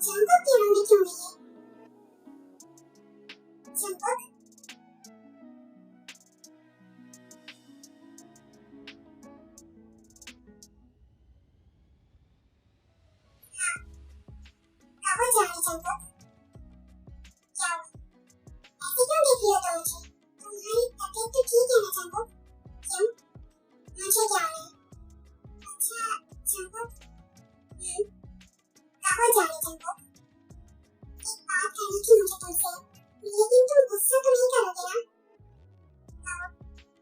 चंपक की रोने क्यों रही है? चंपक कहाँ जा रही चंपक? क्या हुआ? ऐसे क्यों देख रही हो तुम मुझे? तुम्हारी तबीयत तो ठीक है ना चंपक? क्यों? मुझे क्या है? अच्छा चंपक कहाँ जा रही चंपक? एक बात करनी थी मुझे तुमसे, लेकिन तुम गुस्सा तो नहीं करोगे ना?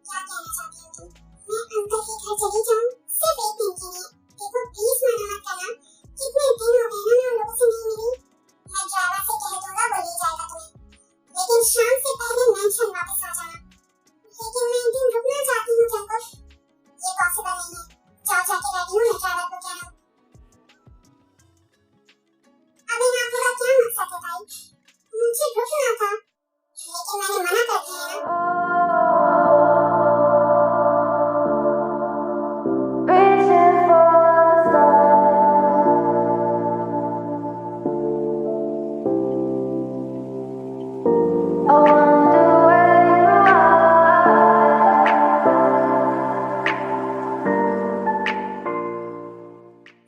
क्या कहना चाहती हो तुम? मैं अंकल के घर चली जाऊं सिर्फ एक दिन के लिए? देखो प्लीज मना मत करना, कितने दिन हो गए ना मैं उन लोगों से नहीं मिली। मैं ड्राइवर से कह दूंगा वो ले जाएगा तुम्हें, लेकिन शाम से पहले मेंशन वापस आ जाना। लेकिन मैं एक दिन रुकना चाहती हूँ चंपक। ये पॉसिबल नहीं है, जाओ जाके रेडी हो, मैं ड्राइवर को कह रहा हूँ। अबे ना आपका क्या मकसद है भाई? मुझे रुकना था, लेकिन मैंने मना कर दिया ना।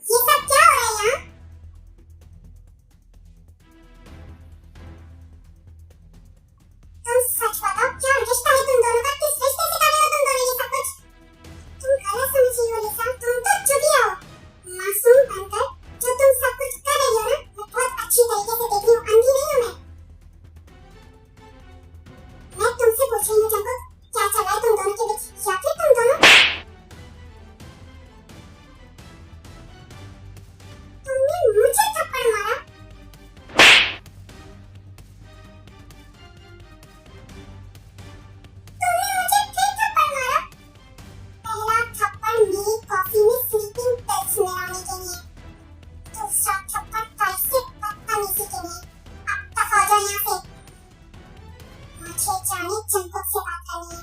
ये सब क्या हो रहा है यहाँ? तुम सच बताओ, क्या रिश्ता है तुम दोनों का? किस रिश्ते से कर रहे हो तुम दोनों ये सब कुछ? तुम गलत समझ रही हो लिसा, तुम तो चुतिया हो। मासूम बनकर जो तुम सब कुछ कर रही हो ना, मैं बहुत अच्छी तरीके से देख रही हूँ, अंधी नहीं हूँ मैं तुमसे पूछ रही हूँ चंपक, क्या चल रहा है तुम दोनों के बीच? या फिर तुम दोनों तुमने मुझे थप्पड़ मारा? तुमने मुझे फिर थप्पड़ मारा? पहला थप्पड़ मेरी कॉफी में स्लीपिंग पिल्स मिलाने के लिए, दूसरा थप्पड़ कैसे बदतमीजी के लिए। अब दफा हो जाओ यहाँ से, मुझे जाने चंपक से बात करनी है।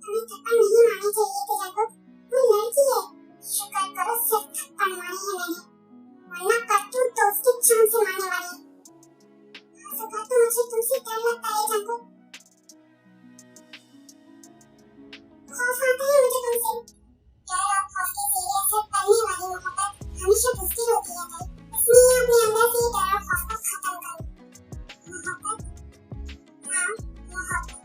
तुम्हें थप्पड़ नहीं मारने चाहिए थे चंपक, वो लड़की है। शुक्र करो सिर्फ थप्पड़ मारी है मैंने, वरना करतूत तो उसकी जान से मारने वाली है। सका तो मुझे तुमसे डर लगता है चंपक, खौफ आता है मुझे तुमसे। डर और खौफ के जरिए से करने वाली मोहब्बत हमेशा बुझती होती है भाई, इसलिए अपने अंदर से डर और खौफ को खत्म करो। मोहब्बत, हाँ मोहब्बत,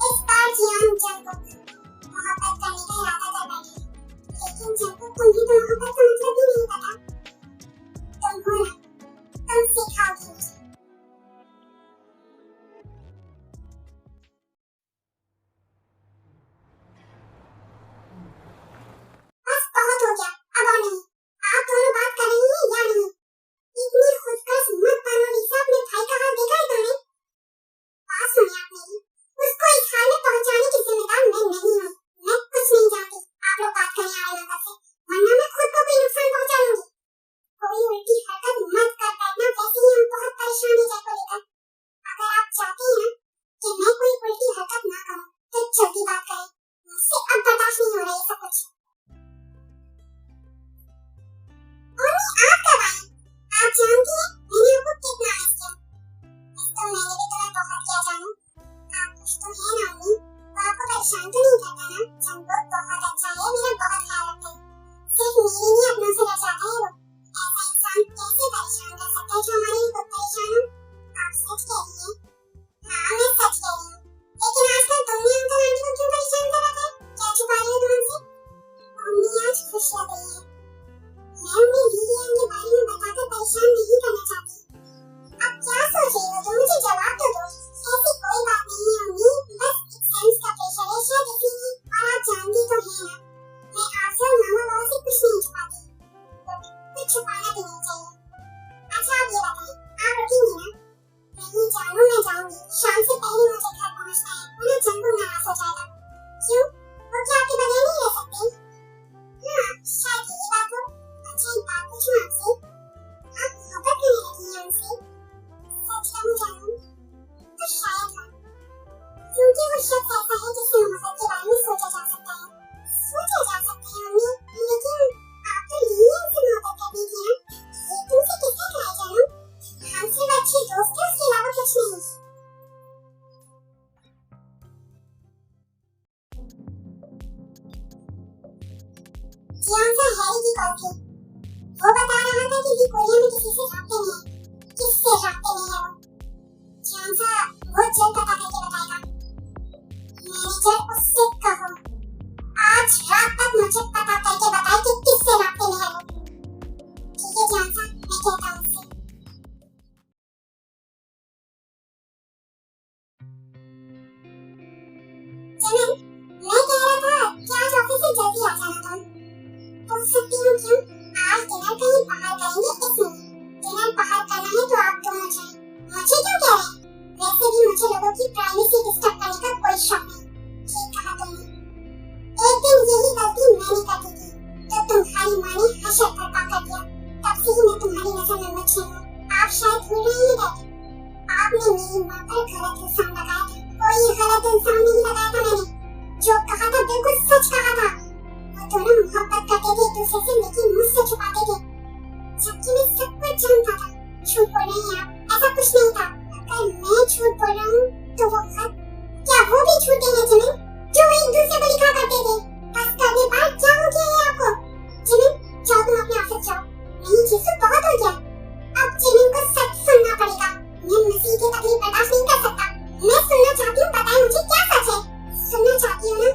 इस बार जिया हम चंपक, मोहब्बत करने का इरादा कर बैठे। लेकिन चंपक तुम्हें तो मोहब्बत का मतलब भी नहीं पता। तुम हो ना, तुम सिखाओगी मुझे। बस बहुत हो गया, अब और नहीं। आप दोनों बात कर रही हैं या नहीं? इतनी खुदगर्ज मत बनो लिसा, अपने भाई का हाल देखा है तुमने? बात सुनिए आप मेरी, उसको इस हाल में पहुंचाने की जिम्मेदार मैं नहीं हूँ। मैं कुछ नहीं जानती, आप लोग बात करने आ रहे हैं नजर से, वरना मैं खुद को कोई नुकसान पहुंचा लूंगी। कोई उल्टी हरकत मत कर बैठना, वैसे ही हम बहुत परेशान हैं जय को लेकर। अगर आप चाहते हैं कि मैं कोई उल्टी हरकत ना करूं, तो जल्दी बात करें, मुझसे अब बर्दाश्त नहीं हो रहा ये सब कुछ। और नहीं आप कब आई? आप जानती हैं मैंने आपको कितना मिस किया। मिस तो मैंने भी तुम्हें बहुत किया जानू। आप खुश तो है ना अम्मी? वो आपको परेशान तो नहीं करता ना? चंपक बहुत अच्छा है, मेरा बहुत ख्याल रखता है, सिर्फ मेरे लिए अपनों से डर जाता है वो। ऐसा इंसान कैसे परेशान कर सकता है जो हमारे लिए खुद परेशान हो? आप सच कह रही हैं। हाँ मैं सच कह रही हूँ, लेकिन आजकल तुमने अंकल आंटी को क्यों परेशान कर रखा है? क्या छुपा रही हो तुम हमसे? अम्मी आज खुश लग रही है, मैं उन्हें लीलियन के बारे में बताकर परेशान नहीं करना चाहती। अब क्या सोच रही हो तुम? मुझे जवाब तो दो। ऐसी कोई बात नहीं है अम्मी, बस एग्जाम्स का प्रेशर है शायद इसीलिए, और आप जानती तो हैं ना, मैं आपसे और मामा बाबा से कुछ नहीं छुपाती, कुछ छुपाना भी नहीं चाहिए। अच्छा आप ये बताएं, आप रुकेंगी ना? नहीं जानू मैं जाऊंगी, शाम से पहले मुझे घर पहुंचना है, वरना चंपू नाराज हो जाएगा। क्यों? वो क्या आपके बगैर नहीं रह सकते? हाँ शायद यही बात हो। अच्छा एक बात पूछूं आपसे, आप मोहब्बत करने लगी हैं उनसे? सच कहूं जानू तो शायद हाँ, जियांसा हैरी की कॉल थी। वो बता रहा था कि कोरिया में किसी से राब्ते में है। किससे राब्ते में है वो? जियांसा वो जल्द पता करके बताएगा। मैनेजर उससे कहो आज रात तक मुझे पता करके बताए कि किससे राब्ते में है वो। ठीक है जियांसा, मैं कहता हूँ उससे। चमन, मैं कह रहा था कि आज ऑफिस से जल्दी आ जाना तुम। पूछ सकती हूँ क्यों? आज डिनर कहीं बाहर करेंगे इसलिए। डिनर बाहर करना है तो आप दोनों जाएं। मुझे क्यों कह रहे हैं? वैसे भी मुझे लोगों की प्राइवेसी डिस्टर्ब करने का कोई शौक नहीं। ठीक कहा तुमने। एक दिन यही गलती मैंने कर दी थी तो तुम्हारी माँ ने हशर बर्पा कर दिया। तब से ही मैं तुम्हारी नजर में मच्छी हूँ। आप शायद भूल रहे हैं डैडी, आपने मेरी माँ पर गलत इल्जाम लगाया था। कोई गलत इल्जाम नहीं लगाया था मैंने। जो कहा था बिल्कुल सच कहा था। वो दोनों मोहब्बत करते थे एक दूसरे से, लेकिन मुझसे छुपाते थे, जबकि मैं सब कुछ जानता था। झूठ बोल रही हैं आप, ऐसा कुछ नहीं था। अगर मैं झूठ बोल रहा हूँ तो वो खत, क्या वो भी झूठे हैं जिमिन? जो एक दूसरे को लिखा करते थे। बस कर दे बात, क्या हो गया है आपको? जिमिन जाओ, तुम अपने ऑफिस जाओ। नहीं जीसू, बहुत हो गया। अब जिमिन को सच सुनना पड़ेगा। मैं मसीह की तकलीफ बर्दाश्त नहीं कर सकता। मैं सुनना चाहती हूँ, बताएं मुझे क्या सच है। सुनना चाहती हो ना?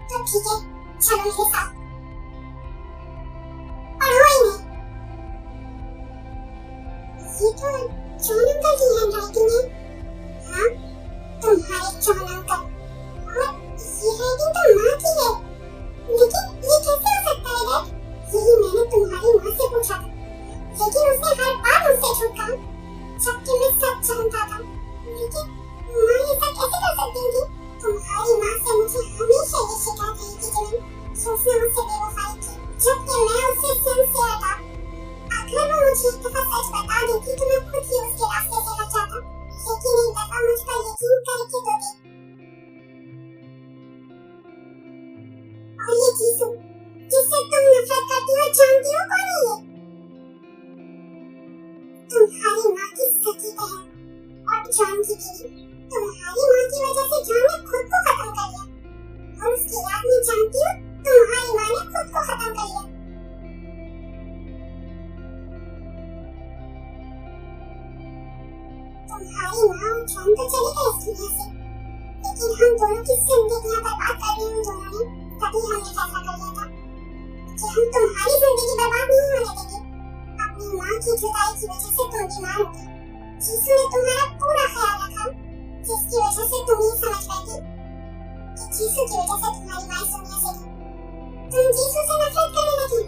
तो ठीक है, चलो मेरे साथ। पढ़ो इन्हें। ये तो जॉन अंकल की हैंडराइटिंग है। हाँ, तुम्हारे जॉन अंकल। और ये राइटिंग तो माँ की है। लेकिन ये कैसे हो सकता है डैड? यही मैंने तुम्हारी माँ से पूछा था, लेकिन उसने हर बार मुझसे झूठ कहा, जबकि मैं सच जानता था। लेकिन माँ ये सब कैसे कर सकती थी? तुम्हारी माँ से मुझे हमेशा ये शिकायत रही थी जिमिन, उसने मुझसे बेवफाई की, जबकि मैं उससे सिंसियर था। अगर वो मुझे एक दफा सच बता देती तो मैं खुद ही उसके रास्ते से हट जाता, लेकिन एक दफा मुझ पर यकीन करके तो दे। और ये जीसू जिससे तुम नफरत करती हो, जानती हो कौन है ये? तुम्हारी माँ की सगी बहन और जॉन की बीवी। तुम्हारी माँ की वजह से जॉन ने खुद को खत्म कर लिया, और उसकी याद में जानती हो तुम्हारी माँ ने खुद को खत्म कर लिया। तुम्हारी माँ और जॉन तो चले गए इस दुनिया से, लेकिन हम दोनों की जिंदगियां बर्बाद कर रही हूँ दोनों ने। तभी हमने फैसला कर लिया था कि हम तुम्हारी जिंदगी बर्बाद नहीं होने देंगे। अपनी माँ की जुदाई की वजह से तुम बीमार हो गए। जीसू ने तुम्हारा पूरा ख्याल रखा, जिसकी वजह से तुम ये समझ पाएगी कि जीसू की वजह से तुम्हारी माँ इस दुनिया से गई। तुम जीसू से नफरत करने लगी,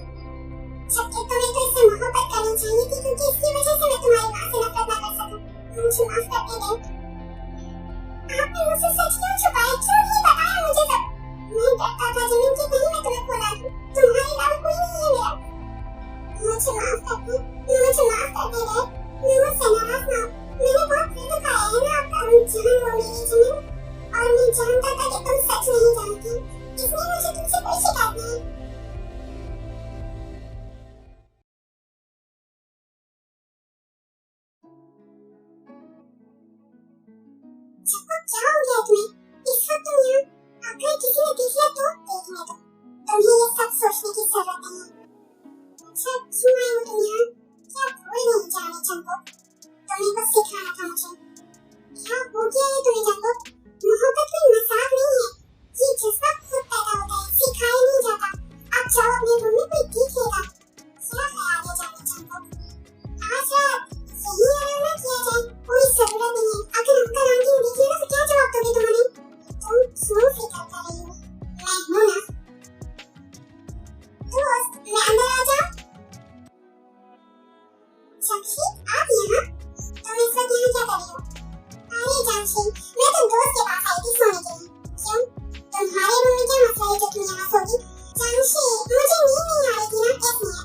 जबकि तुम्हें तो इससे मोहब्बत करनी चाहिए थी, क्योंकि इसकी वजह से मैं तुम्हारी माँ से नफरत ना कर सकूं। मुझे माफ कर दे डैड। आपने मुझसे सच क्यों छुपाया? क्यों नहीं बताया मुझे सब? मैं डरता था जिमिन कि कहीं मैं तुम्हें खो ना दूं। तुम्हारे अलावा कोई नहीं है मेरा। मुझे माफ कर दे, मुझे माफ कर दे डैड। मैं मुझसे नाराज ना हो। मैंने बहुत प्यार खाया है ना आपका। हम जान हो मेरी जिमिन, और मैं जानता था कि तुम सच नहीं जानती, इसलिए मुझे तुमसे कोई शिकायत नहीं। सबको क्या हो गया तुम्हें? इस वक्त तुम यहाँ, अगर किसी ने देख लिया तो देखने दो। तुम्हें ये सब सोचने की जरूरत नहीं है। अच्छा क्यों आए हो तुम यहाँ? क्या भूल नहीं जाने चंपो? तुम्हें कुछ सिखाना था मुझे। क्या हो गया है तुम्हें चंपो? मोहब्बत कोई मजाक नहीं है। ये जज्बा खुद पैदा होता है, सिखाया नहीं जाता। अब जाओ अपने रूम में, कोई देखेगा। क्या ख्याल है जाने चंपो? आज रात यही आराम ना किया जाए, कोई जरूरत नहीं है। अगर अंकल आंटी देखेगा तो क्या जवाब दोगे तुम उन्हें? तुम क्यों फिक्र कर रही हो? मैं हूं ना। दोस्त, मैं अंदर आ जाऊं? जमशीद, आप यहाँ? तुम इस वक्त यहाँ क्या कर रही हो? अरे जमशीद, मैं तो दोस्त के पास आई थी सोने के लिए। क्यों? तुम्हारे रूम में क्या मसला है जो तुम यहाँ सोगी? जमशीद, मुझे नींद नहीं आ रही थी ना, इसलिए।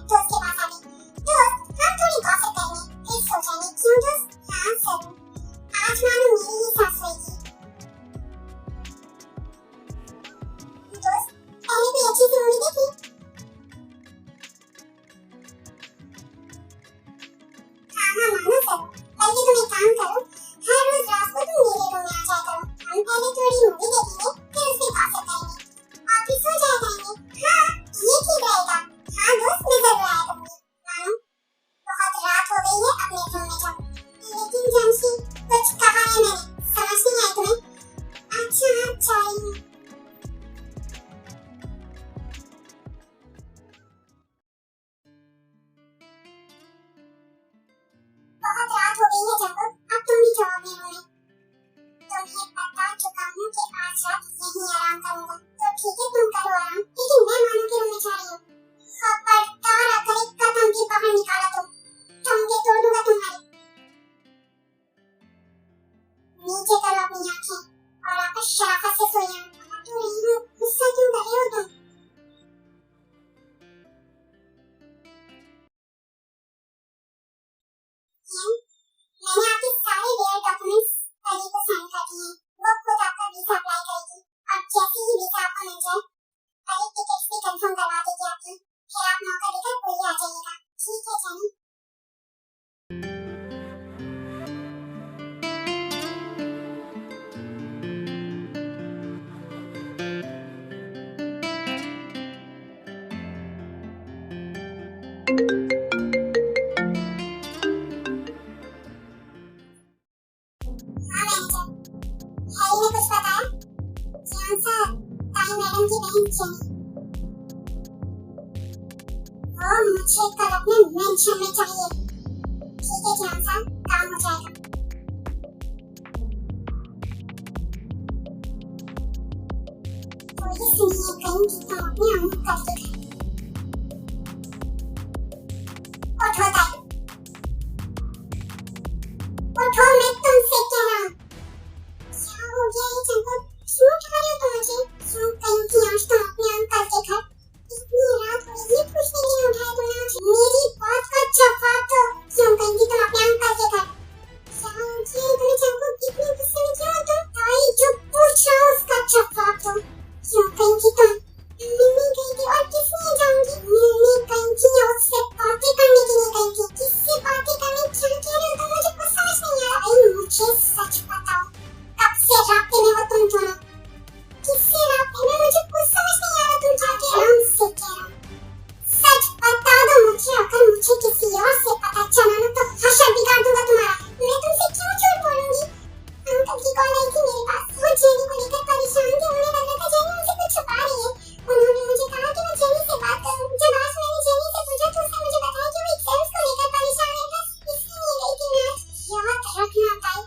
हैरी ने कुछ बताया? जियान सर, ताई मैडम की बहन जेनी, वो मुझे कल अपने मेंशन में चाहिए। ठीक है जियान सर, काम हो जाएगा। पुलिस ने ये कहीं की तुम अपने अमूल करके गए। उठो ताई, उठो, मैं तुमसे कह रहा हूँ। क्या हो गया ये चंपा? क्यों उठा रहे हो तुम मुझे? क्यों कहीं की आज तुम अपने अंकल के घर इतनी रात हो ये पूछने के लिए उठाया तुमने मुझे? मेरी बात का जवाब दो। क्यों कहीं की तुम अपने अंकल के घर? क्या हो गया तुम्हें चंपा? इतने गुस्से में क्यों हो तुम? ताई जो पूछ रहा हूँ उसका जवाब दो। क्यों कहीं की तुम मिलने गई थी? और किस लिए जाऊंगी? मिलने कहीं की या उससे बातें करने के लिए गई थी? किससे बातें करने? क्या कह रहे हो तुम? मुझे कुछ समझ नहीं आ रहा। मुझे सच बताओ, कब से रास्ते में हो तुम दोनों? किससे रास्ते में? मुझे कुछ समझ नहीं आ रहा। तुम जाके आराम से कह रहा हूँ, सच बता दो मुझे। अगर मुझे किसी और से पता चला ना तो हशर बिगाड़ दूंगा तुम्हारा। मैं तुमसे क्यों झूठ बोलूंगी? अंकल की कॉल आई थी मेरे पास, वो जेनी को लेकर परेशान थे। उन्हें लग रहा था जेनी मुझसे कुछ छुपा रही है। उन्होंने मुझे कहा कि मैं जेनी से बात करूं। जब आज मैंने जेनी से पूछा तो उसने मुझे बताया कि वो एग्जाम्स को लेकर परेशान है, बस इसलिए गई थी मैं। याद रखना ताई,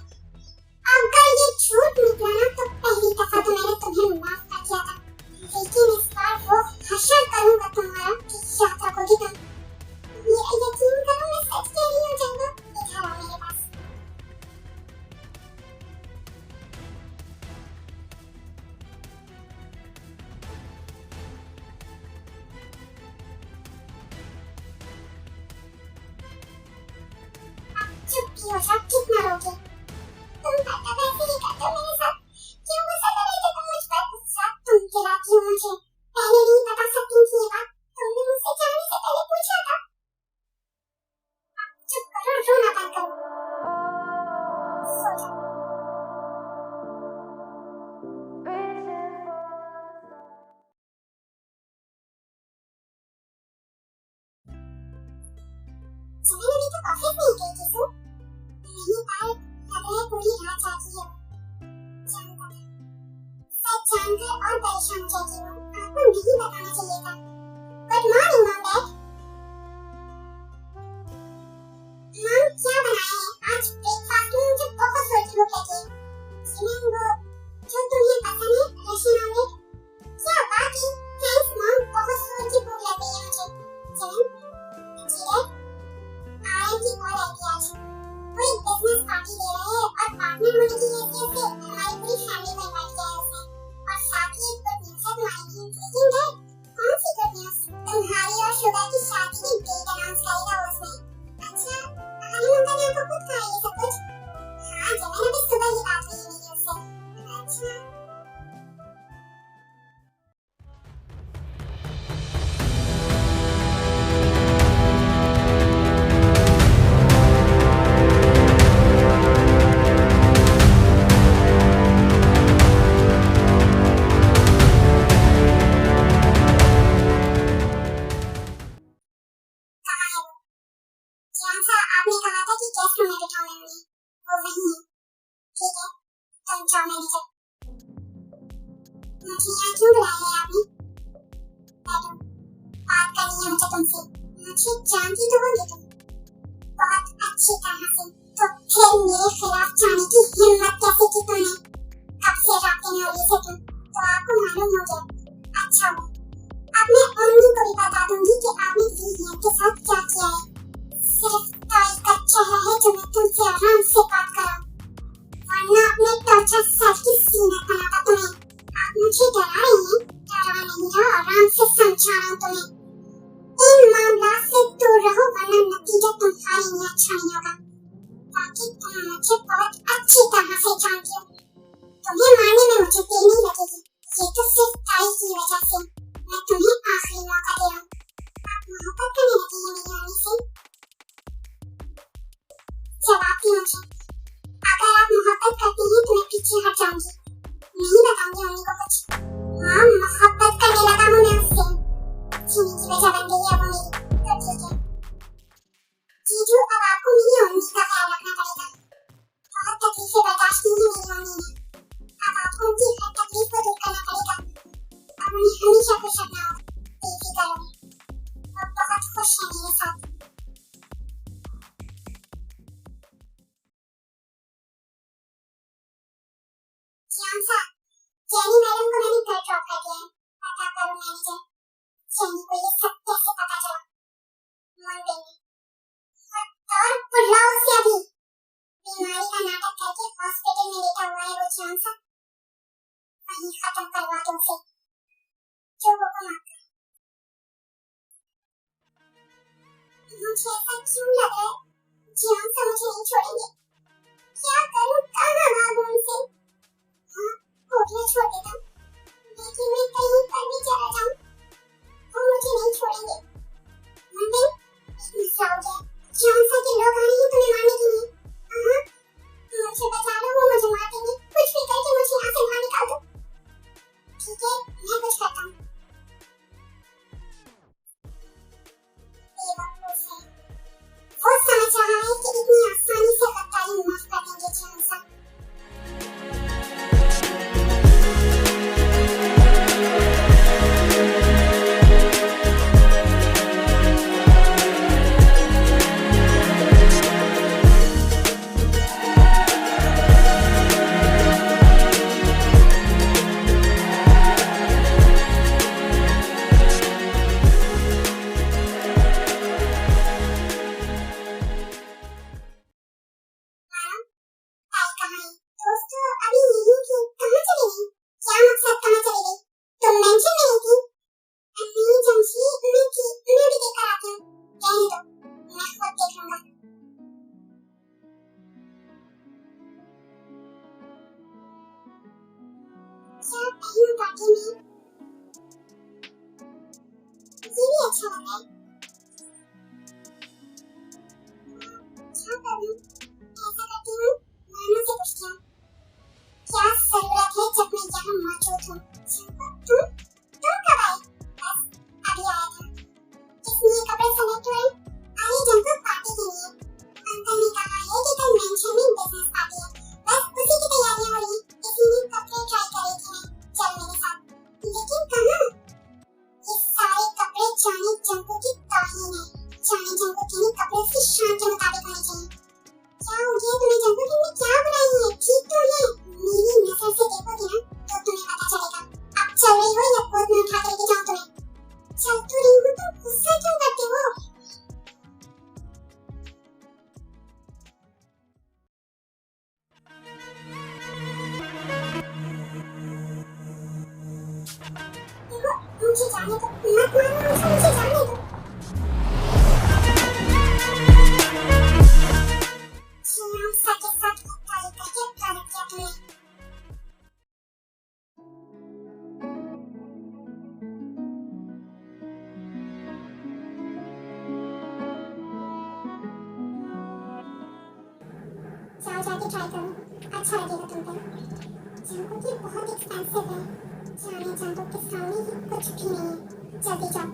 अगर ये झूठ निकला ना तो पहली दफा तो मैंने तुम्हें माफ कर दिया था, लेकिन इस बार वो हशर करूंगा तुम्हारा कि याद रखोगी तुम। ये यकीन करो, मैं सच कह रही हूँ चंपा। इधर आओ मेरे पास। चुप ही हो जा, कितना रोगे? तुम हरकत ऐसे ही करते हो मेरे साथ। क्यों गुस्सा कर रहे थे तुम मुझ पर? गुस्सा तुम दिलाती हो मुझे। पहले नहीं बता सकती थी ये बात? तुमने मुझसे जाने से पहले पूछा था। चुप करो, रोना बंद करो, सो जाओ। सुबह भी तो ऑफिस नहीं गई थी सो? नहीं पर लग रहा है पूरी रात जागी है। जानता था, सच जानकर और परेशान जागी हूँ। आपको नहीं बताना चाहिए था। Good morning mom dad. Mom क्या बनाया है आज ब्रेकफास्ट में? मुझे बहुत जोर की भूख लगी है। जिमिन वो जो तुम्हें पसंद है, रशियन ऑमलेट। क्या बात है? थैंक्स मॉम, बहुत जोर की भूख लग रही है मुझे। जिमिन जी डैड, आरएम की कॉल आई थी आज। वो एक बिजनेस पार्टी दे रहे हैं और पार्टनर होने की हैसियत से हमारी पूरी फैमिली को इनवाइट किया है उसने। और साथ ही एक गुड न्यूज़ है तुम्हारे लिए। लेकिन डैड, कौन सी गुड न्यूज़? तुम्हारी और शुगर की शादी की डेट अनाउंस करेगा वो उसमें। अच्छा, आरएम अंकल ने आपको खुद कहा ये सब कुछ? हाँ जमीन, अभी सुबह ही बात हुई मेरी उससे। अच्छा कहाँ है वो? जियान सर, आपने कहा था कि गेस्ट रूम में बिठाओ उन्हें। वो वहीं है। ठीक है, तुम जाओ मैनेजर। मुझे यहाँ क्यों बुलाया है आपने? बैठो, बात करनी है मुझे तुमसे। मुझे जानती तो होगी तुम बहुत अच्छी तरह से, तो फिर मेरे खिलाफ जाने की हिम्मत कैसे की तुमने? कब से रास्ते में हो रही थे तुम, तो आपको मालूम हो गया। अच्छा हुआ, अब मैं अम्मी को भी बता दूंगी कि आपने वीडियो के साथ क्या किया है। सिर्फ ताई का चेहरा है जो मैं तुमसे आराम से बात कराऊं, वरना अपने टॉर्चर सेल की सीना बनाता तुम्हें। आप मुझे डरा रही हैं? डरा नहीं रहा, आराम से समझा रहा हूँ तुम्हें। इन मामला से दूर रहो वरना नतीजा तुम्हारे लिए अच्छा नहीं होगा। बाकी तुम मुझे बहुत अच्छी तरह से जानती हो, तुम्हें मारने में मुझे देर नहीं लगेगी। ये तो सिर्फ ताई की वजह से। मैं तुम्हें आखिरी मौका दे रहा हूँ। आप मोहब्बत करने लगी हैं मेरी अम्मी से? जवाब दी मुझे। अगर आप मोहब्बत करती हैं तो मैं पीछे हट जाऊंगी, नहीं बताऊंगी अम्मी को कुछ। हाँ, मोहब्बत करने लगा हूँ मैं उससे। जीने की वजह बन गई है वो मेरी। तो ठीक है, खुश है मेरे साथ। जियान सर, जेनी मैडम को मैंने घर ड्रॉप कर दिया है। पता करो मैनेजर, जेनी को ये सब कैसे पता चला? मंडे में और बुलाओ उसे अभी। बीमारी का नाटक करके हॉस्पिटल में लेटा हुआ है वो जियान सर। वहीं खत्म करवा दो उसे, जो हुक्म आपका। मुझे ऐसा क्यों लग रहा है जियान सर मुझे नहीं छोड़ेंगे? क्या करूं, कहाँ भागूं उनसे? हाँ, होटल छोड़ देता हूं, लेकिन मैं कहीं पर भी चला जाऊं वो मुझे नहीं छोड़ेंगे। मंडे गुस्सा हो गया। जियान सर के लोग आ रहे हैं तुम्हें मारने के लिए। हाँ, मुझे बचा लो, वो मुझे मार देंगे। कुछ भी करके मुझे यहाँ से बाहर निकाल दो। ठीक है, मैं कुछ करता हूँ। बेवकूफ है, वो समझ रहा है कि इतनी आसानी से गद्दारी माफ कर देंगे जियान सर। दोस्तों अभी यही थी, कहाँ चली गई? क्या मकसद, कहाँ चली गई? तुम मेंशन में नहीं थी? नहीं जमशी, मैं थी, मैं भी देख कर आती हूँ। रहने दो, मैं खुद देख लूंगा। क्या पहनूं पार्टी में? ये भी अच्छा लग रहा है। क्या करूं? ऐसा करती हूँ, मानो से पूछती हूँ, क्या जरूरत है जब मैं यहाँ मौजूद हूँ? तुम कब आए? बस अभी आया था। किसने ये कपड़े सेलेक्ट हुए? अरे जंकु, पार्टी के लिए। अंकल ने कहा है कि कल मेंशन में बिजनेस पार्टी है, बस उसी की तैयारियां हो रही। इसीलिए कपड़े ट्राई कर रही थी मैं, चल मेरे साथ। लेकिन कहाँ? ये सारे कपड़े जाने जंकु की तौहीन है। जाने जंकु के कपड़े उसकी शान के मुताबिक होने चाहिए। क्या हो गया तुम्हें जंकु, तुमने क्या बुराई है? ठीक तो है, मेरी नजर से देखोगे ना तो तुम्हें पता चलेगा। अब चल रही हो या गोद में उठा के लेके जाऊं तुम्हें? चल तो रही हूं, तुम गुस्सा क्यों करते हो? देखो, मुझे जाने दो, मत मारो मुझे जाने दो। जियान सर के साथ गद्दारी करके गलत किया तुमने। जाओ जाके ट्राई करो, अच्छा लगेगा तुम पे। जंकु की बहुत एक्सपेंसिव है, जाने जंकु के सामने ही कुछ भी नहीं है। जल्दी जाओ।